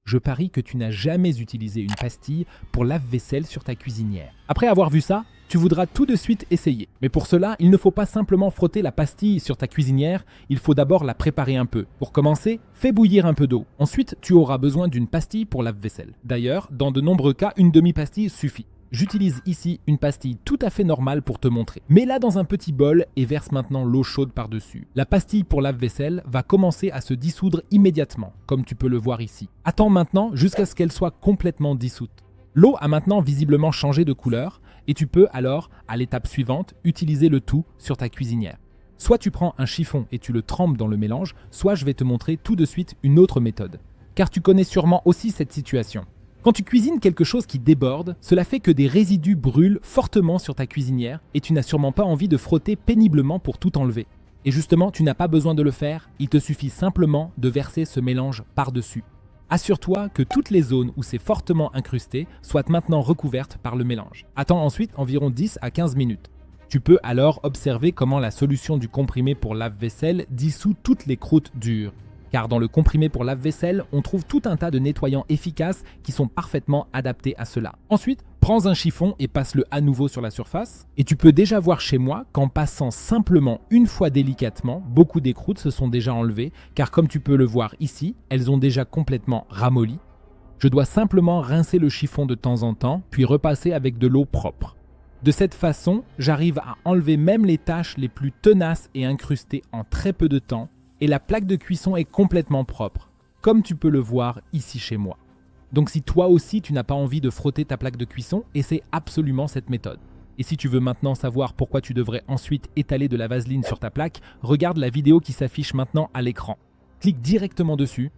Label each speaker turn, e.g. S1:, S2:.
S1: je parie que tu n'as jamais utilisé une pastille pour lave-vaisselle sur ta cuisinière. Après avoir vu ça, tu voudras tout de suite essayer. Mais pour cela, il ne faut pas simplement frotter la pastille sur ta cuisinière, il faut d'abord la préparer un peu. Pour commencer, fais bouillir un peu d'eau. Ensuite, tu auras besoin d'une pastille pour lave-vaisselle. D'ailleurs, dans de nombreux cas, une demi-pastille suffit. J'utilise ici une pastille tout à fait normale pour te montrer. Mets-la dans un petit bol et verse maintenant l'eau chaude par-dessus. La pastille pour lave-vaisselle va commencer à se dissoudre immédiatement, comme tu peux le voir ici. Attends maintenant jusqu'à ce qu'elle soit complètement dissoute. L'eau a maintenant visiblement changé de couleur et tu peux alors, à l'étape suivante, utiliser le tout sur ta cuisinière. Soit tu prends un chiffon et tu le trempes dans le mélange, soit je vais te montrer tout de suite une autre méthode. Car tu connais sûrement aussi cette situation. Quand tu cuisines quelque chose qui déborde, cela fait que des résidus brûlent fortement sur ta cuisinière et tu n'as sûrement pas envie de frotter péniblement pour tout enlever. Et justement, tu n'as pas besoin de le faire, il te suffit simplement de verser ce mélange par-dessus. Assure-toi que toutes les zones où c'est fortement incrusté soient maintenant recouvertes par le mélange. Attends ensuite environ 10 à 15 minutes. Tu peux alors observer comment la solution du comprimé pour lave-vaisselle dissout toutes les croûtes dures. Car dans le comprimé pour lave-vaisselle, on trouve tout un tas de nettoyants efficaces qui sont parfaitement adaptés à cela. Ensuite, prends un chiffon et passe-le à nouveau sur la surface. Et tu peux déjà voir chez moi qu'en passant simplement une fois délicatement, beaucoup des croûtes se sont déjà enlevées, car comme tu peux le voir ici, elles ont déjà complètement ramolli. Je dois simplement rincer le chiffon de temps en temps, puis repasser avec de l'eau propre. De cette façon, j'arrive à enlever même les taches les plus tenaces et incrustées en très peu de temps, et la plaque de cuisson est complètement propre, comme tu peux le voir ici chez moi. Donc si toi aussi tu n'as pas envie de frotter ta plaque de cuisson, essaie absolument cette méthode. Et si tu veux maintenant savoir pourquoi tu devrais ensuite étaler de la vaseline sur ta plaque, regarde la vidéo qui s'affiche maintenant à l'écran. Clique directement dessus